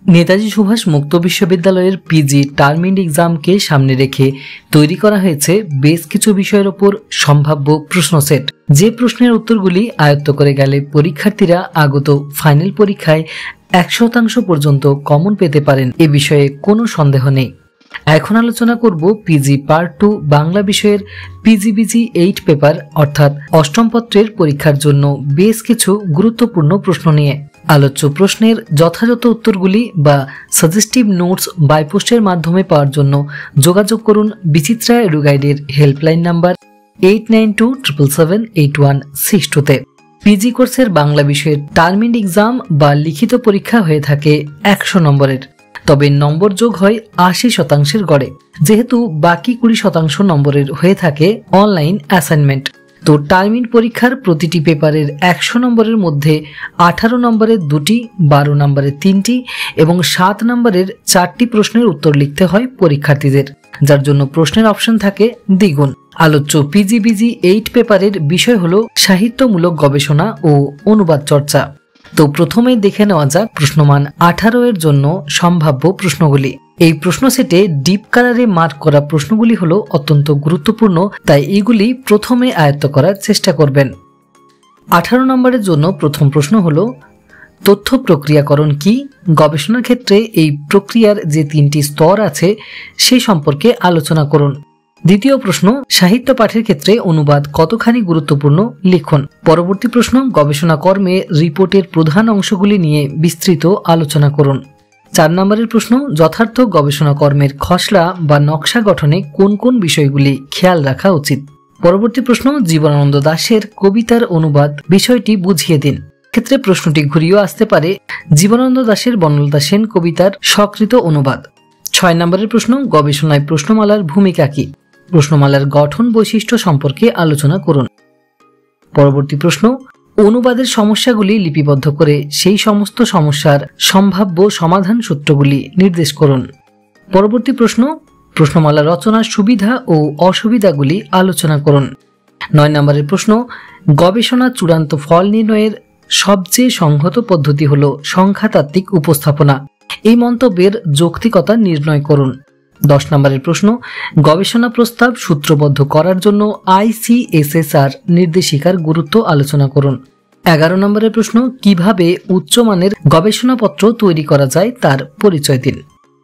নেতাজি সুভাষ মুক্ত বিশ্ববিদ্যালয়ের PG term এক্সামকে সামনে রেখে তৈরি করা হয়েছে বেশ কিছু বিষয়ের উপর সম্ভাব্য প্রশ্ন সেট, যে প্রশ্নের উত্তরগুলি আয়ত্ত করে গেলে পরীক্ষার্থীরা আগত ফাইনাল পরীক্ষায় 100% পর্যন্ত কমন পেতে পারেন, এ বিষয়ে কোনো সন্দেহ নেই। এখন আলোচনা করব পিজি পার্ট 2 বাংলা বিষয়ের পিজিবিজি 8 পেপার অর্থাৎ অষ্টম পত্রের পরীক্ষার জন্য বেশ কিছু গুরুত্বপূর্ণ প্রশ্ন নিয়ে। আলোচ্য প্রশ্নের যথাযথ উত্তরগুলি বা সাজেস্টিভ নোটস বাইপোস্টের মাধ্যমে পাওয়ার জন্য যোগাযোগ করুন বিচিত্রা এডু গাইডের হেল্পলাইন নাম্বার 8927778162-তে। পিজি কোর্সের বাংলা বিষয়ের টার্ম এক্সাম বা লিখিত পরীক্ষা হয়ে থাকে 100 নম্বরের, তবে নম্বর যোগ হয় 80% গড়ে, যেহেতু বাকি 20% নম্বরের হয়ে থাকে অনলাইন অ্যাসাইনমেন্ট। তো টার্মিন পরীক্ষার প্রতিটি পেপারের 100 নম্বরের মধ্যে 18 নম্বরের 2টি, 12 নম্বরের 3টি এবং 7 নম্বরের 4টি প্রশ্নের উত্তর লিখতে হয় পরীক্ষার্থীদের, যার জন্য প্রশ্নের অপশন থাকে দ্বিগুণ। আলোচ্য পিজিবিজি 8 পেপারের বিষয় হলো সাহিত্যমূলক গবেষণা ও অনুবাদ চর্চা। তো প্রথমে দেখে নেওয়া যাক প্রশ্নমান 18 এর জন্য সম্ভাব্য প্রশ্নগুলি। এই প্রশ্ন সেটে ডিপ কালারে মার্ক করা প্রশ্নগুলি হলো অত্যন্ত গুরুত্বপূর্ণ, তাই এগুলি প্রথমে আয়ত্ত করার চেষ্টা করবেন। 18 নম্বরের জন্য প্রথম প্রশ্ন হলো তথ্য প্রক্রিয়াকরণ কি? গবেষণার ক্ষেত্রে এই প্রক্রিয়ার যে 3টি স্তর আছে সে সম্পর্কে আলোচনা করুন। দ্বিতীয় প্রশ্ন, সাহিত্য পাঠের ক্ষেত্রে অনুবাদ কতখানি গুরুত্বপূর্ণ লিখুন। পরবর্তী প্রশ্ন, গবেষণা কর্মে রিপোর্টের প্রধান অংশগুলি নিয়ে বিস্তৃত আলোচনা করুন। 4 নম্বরের প্রশ্ন, যথার্থ গবেষণা কর্মের খসড়া বা নকশা গঠনে কোন কোন বিষয়গুলি খেয়াল রাখা উচিত। পরবর্তী প্রশ্ন, জীবনানন্দ দাশের কবিতার অনুবাদ বিষয়টি বুঝিয়ে দিন। ক্ষেত্রে প্রশ্নটি ঘুরিয়েও আসতে পারে, জীবনানন্দ দাশের বনলতা সেন কবিতার স্বকৃত অনুবাদ। 6 নম্বরের প্রশ্ন, গবেষণায় প্রশ্নমালার ভূমিকা কি? প্রশ্নমালার গঠন বৈশিষ্ট্য সম্পর্কে আলোচনা করুন। পরবর্তী প্রশ্ন, অনুবাদের সমস্যাগুলি লিপিবদ্ধ করে সেই সমস্ত সমস্যার সম্ভাব্য সমাধান সূত্রগুলি নির্দেশ করুন। পরবর্তী প্রশ্ন, প্রশ্নমালা রচনার সুবিধা ও অসুবিধাগুলি আলোচনা করুন। 9 নম্বরের প্রশ্ন, গবেষণা চূড়ান্ত ফল নির্ণয়ের সবচেয়ে সংহত পদ্ধতি হল সংখ্যাতাত্ত্বিক উপস্থাপনা, এই মন্তব্যের যৌক্তিকতা নির্ণয় করুন। 10 নম্বরের প্রশ্ন, গবেষণা প্রস্তাব সূত্রবদ্ধ করার জন্য ICSSR নির্দেশিকার গুরুত্ব আলোচনা করুন। 11 নম্বরের প্রশ্ন, কিভাবে উচ্চমানের গবেষণাপত্র তৈরি করা যায় তার পরিচয় দিন।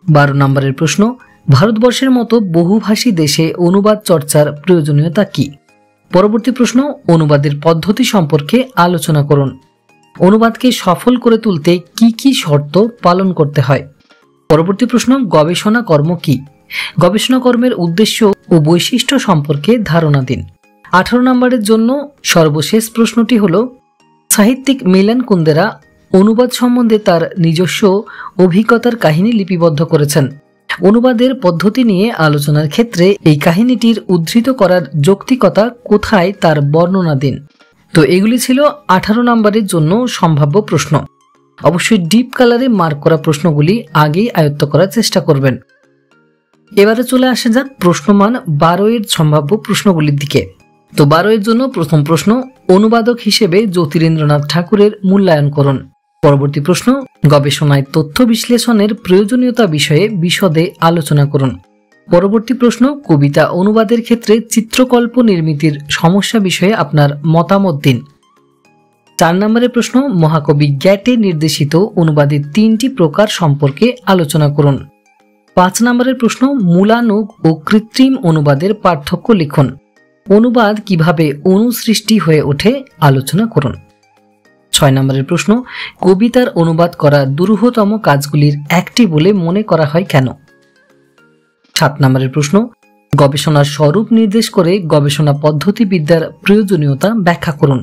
12 নম্বরের প্রশ্ন, ভারতবর্ষের মতো বহুভাষী দেশে অনুবাদ চর্চার প্রয়োজনীয়তা কি? পরবর্তী প্রশ্ন, অনুবাদের পদ্ধতি সম্পর্কে আলোচনা করুন। অনুবাদকে সফল করে তুলতে কি কি শর্ত পালন করতে হয়। পরবর্তী প্রশ্ন, গবেষণা কর্ম কি? গবেষণা কর্মের উদ্দেশ্য ও বৈশিষ্ট্য সম্পর্কে ধারণা দিন। 18 নম্বরের জন্য সর্বশেষ প্রশ্নটি হল, সাহিত্যিক মিলান কুন্দেরা অনুবাদ সম্বন্ধে তার নিজস্ব অভিজ্ঞতার কাহিনী লিপিবদ্ধ করেছেন। অনুবাদের পদ্ধতি নিয়ে আলোচনার ক্ষেত্রে এই কাহিনীটির উদ্ধৃত করার যৌক্তিকতা কোথায় তার বর্ণনা দিন। তো এগুলি ছিল 18 নম্বরের জন্য সম্ভাব্য প্রশ্ন। অবশ্যই ডিপ কালারে মার্ক করা প্রশ্নগুলি আগেই আয়ত্ত করার চেষ্টা করবেন। এবারে চলে আসা যাক প্রশ্নমান 12 এর সম্ভাব্য প্রশ্নগুলির দিকে। তো 12 এর জন্য প্রথম প্রশ্ন, অনুবাদক হিসেবে জ্যোতিরিন্দ্রনাথ ঠাকুরের মূল্যায়ন করুন। পরবর্তী প্রশ্ন, গবেষণায় তথ্য বিশ্লেষণের প্রয়োজনীয়তা বিষয়ে বিশদে আলোচনা করুন। পরবর্তী প্রশ্ন, কবিতা অনুবাদের ক্ষেত্রে চিত্রকল্প নির্মিতির সমস্যা বিষয়ে আপনার মতামত দিন। 4 নম্বরের প্রশ্ন, মহাকবি গ্যাটে নির্দেশিত অনুবাদের 3টি প্রকার সম্পর্কে আলোচনা করুন। 5 নম্বরের প্রশ্ন, মূলানুগ ও কৃত্রিম অনুবাদের পার্থক্য লিখুন। অনুবাদ কিভাবে অনুসৃষ্টি হয়ে ওঠে আলোচনা করুন। 6 নম্বরের প্রশ্ন, কবিতার অনুবাদ করা দুরূহতম কাজগুলির একটি বলে মনে করা হয় কেন? 7 নম্বরের প্রশ্ন, গবেষণার স্বরূপ নির্দেশ করে গবেষণা পদ্ধতিবিদ্যার প্রয়োজনীয়তা ব্যাখ্যা করুন।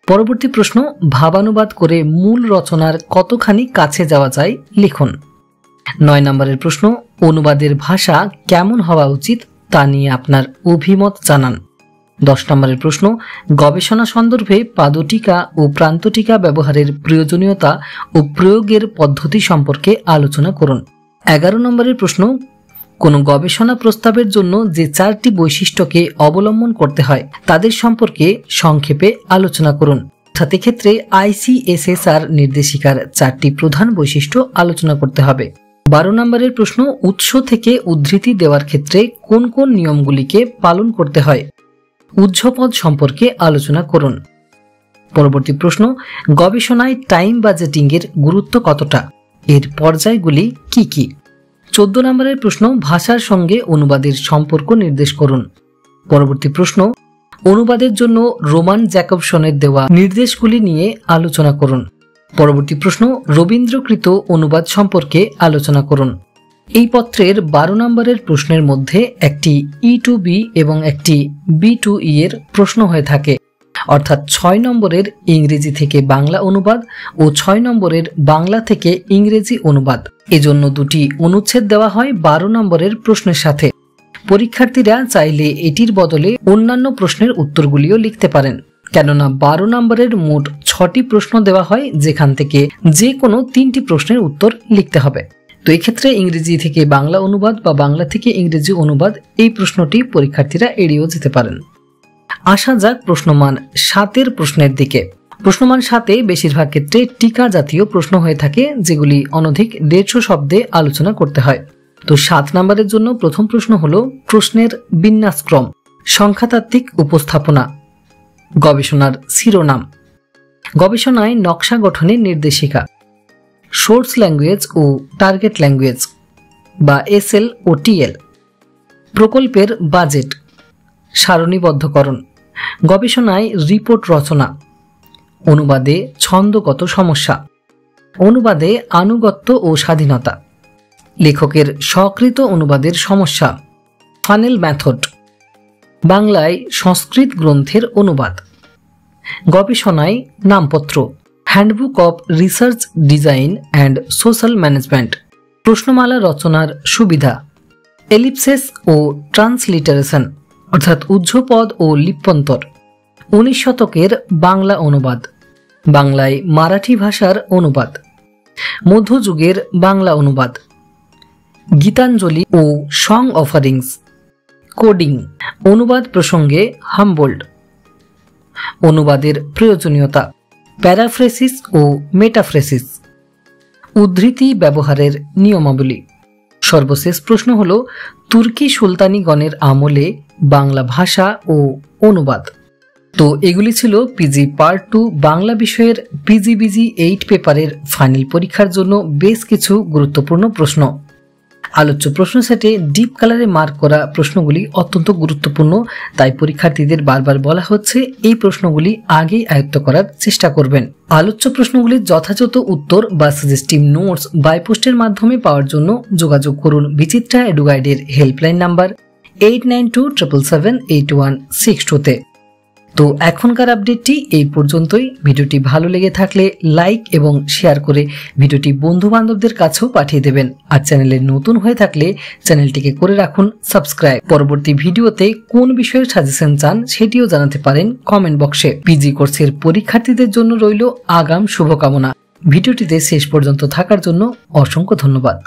পরবর্তী প্রশ্ন, ভাবানুবাদ করে মূল রচনার কতখানি কাছে যাওয়া যায় লিখুন। 9 নম্বরের প্রশ্ন, অনুবাদের ভাষা কেমন হওয়া উচিত তা নিয়ে আপনার অভিমত জানান। 10 নম্বরের প্রশ্ন, গবেষণা সন্দর্ভে পাদটিকা ও প্রান্তটিকা ব্যবহারের প্রয়োজনীয়তা ও প্রয়োগের পদ্ধতি সম্পর্কে আলোচনা করুন। 11 নম্বরের প্রশ্ন, কোন গবেষণা প্রস্তাবের জন্য যে 4টি বৈশিষ্ট্যকে অবলম্বন করতে হয় তাদের সম্পর্কে সংক্ষেপে আলোচনা করুন। সাথে ক্ষেত্রে ICSSR নির্দেশিকার 4টি প্রধান বৈশিষ্ট্য আলোচনা করতে হবে। 12 নম্বরের প্রশ্ন, উৎস থেকে উদ্ধৃতি দেওয়ার ক্ষেত্রে কোন কোন নিয়মগুলিকে পালন করতে হয়? উহ্যপদ সম্পর্কে আলোচনা করুন। পরবর্তী প্রশ্ন, গবেষণায় টাইম বাজেটিং এর গুরুত্ব কতটা? এর পর্যায়গুলি কি কি? 14 নম্বরের প্রশ্ন, ভাষার সঙ্গে অনুবাদের সম্পর্ক নির্দেশ করুন। পরবর্তী প্রশ্ন, অনুবাদের জন্য রোমান জ্যাকবসনের দেওয়া নির্দেশগুলি নিয়ে আলোচনা করুন। পরবর্তী প্রশ্ন, রবীন্দ্রকৃত অনুবাদ সম্পর্কে আলোচনা করুন। এই পত্রের 12 নম্বরের প্রশ্নের মধ্যে একটি E2B এবং একটি B2E এর প্রশ্ন হয়ে থাকে, অর্থাৎ 6 নম্বরের ইংরেজি থেকে বাংলা অনুবাদ ও 6 নম্বরের বাংলা থেকে ইংরেজি অনুবাদ। এজন্য দুটি অনুচ্ছেদ দেওয়া হয় 12 নম্বরের প্রশ্নের সাথে। পরীক্ষার্থীরা চাইলে এটির বদলে অন্যান্য প্রশ্নের উত্তরগুলিও লিখতে পারেন, কেননা 12 নম্বরের মোট 6টি প্রশ্ন দেওয়া হয়, যেখান থেকে যে কোনো 3টি প্রশ্নের উত্তর লিখতে হবে। তো এক্ষেত্রে ইংরেজি থেকে বাংলা অনুবাদ বা বাংলা থেকে ইংরেজি অনুবাদ এই প্রশ্নটি পরীক্ষার্থীরা এড়িয়েও যেতে পারেন। আসা যাক প্রশ্নমান 7-এর প্রশ্নের দিকে। প্রশ্নমান 7-এ বেশিরভাগ ক্ষেত্রে টিকা জাতীয় প্রশ্ন হয়ে থাকে, যেগুলি অনধিক 150 শব্দে আলোচনা করতে হয়। তো 7 নম্বরের জন্য প্রথম প্রশ্ন হলো প্রশ্নের বিন্যাসক্রম, সংখ্যাতাত্ত্বিক উপস্থাপনা, গবেষণার শিরোনাম, গবেষণায় নকশা গঠনের নির্দেশিকা, সোর্স ল্যাঙ্গুয়েজ ও টার্গেট ল্যাঙ্গুয়েজ বা SL ও TL, প্রকল্পের বাজেট, সারণীবদ্ধকরণ, গবেষণায় রিপোর্ট রচনা, অনুবাদে ছন্দগত সমস্যা, অনুবাদে আনুগত্য ও স্বাধীনতা, লেখকের স্বকৃত অনুবাদের সমস্যা, ফানেল মেথড, বাংলায় সংস্কৃত গ্রন্থের অনুবাদ, গবেষণায় নামপত্র, handbook of research design and social management, প্রশ্নমালা রচনার সুবিধা, এলিপসেস ও ট্রান্সলিটারেশন অর্থাৎ উহ্যপদ ও লিপ্যন্তর, 19 শতকের বাংলা অনুবাদ, বাংলায় মারাঠি ভাষার অনুবাদ, মধ্যযুগের বাংলা অনুবাদ, গীতাঞ্জলি ও সং অফারিংস, কোডিং, অনুবাদ প্রসঙ্গে হামবোল্ড, অনুবাদের প্রয়োজনীয়তা, প্যারাফ্রেসিস ও মেটাফ্রেসিস, উদ্ধৃতি ব্যবহারের নিয়মাবলী। সর্বশেষ প্রশ্ন হল তুর্কি সুলতানিগণের আমলে বাংলা ভাষা ও অনুবাদ। তো এগুলি ছিল পিজি পার্ট 2 বাংলা বিষয়ের PGBG 8 পেপারের ফাইনাল পরীক্ষার জন্য বেশ কিছু গুরুত্বপূর্ণ প্রশ্ন। আলোচ্য প্রশ্ন সেটে ডিপ কালারে মার্ক করা প্রশ্নগুলি অত্যন্ত গুরুত্বপূর্ণ, তাই পরীক্ষার্থীদের বারবার বলা হচ্ছে এই প্রশ্নগুলি আগেই আয়ত্ত করার চেষ্টা করবেন। আলোচ্য প্রশ্নগুলির যথাযথ উত্তর বা সাজেস্টিভ নোটস বাই পোস্টের মাধ্যমে পাওয়ার জন্য যোগাযোগ করুন বিচিত্রা এডুগাইডের হেল্পলাইন নাম্বার 8927778162-তে। তো এখনকার আপডেটটি এই পর্যন্তই। ভিডিওটি ভালো লেগে থাকলে লাইক এবং শেয়ার করে ভিডিওটি বন্ধু বান্ধবদের কাছেও পাঠিয়ে দেবেন। আর চ্যানেলে নতুন হয়ে থাকলে চ্যানেলটিকে করে রাখুন সাবস্ক্রাইব। পরবর্তী ভিডিওতে কোন বিষয়ের সাজেশন চান সেটিও জানাতে পারেন কমেন্ট বক্সে। পিজি কোর্সের পরীক্ষার্থীদের জন্য রইল আগাম শুভকামনা। ভিডিওটিতে শেষ পর্যন্ত থাকার জন্য অসংখ্য ধন্যবাদ।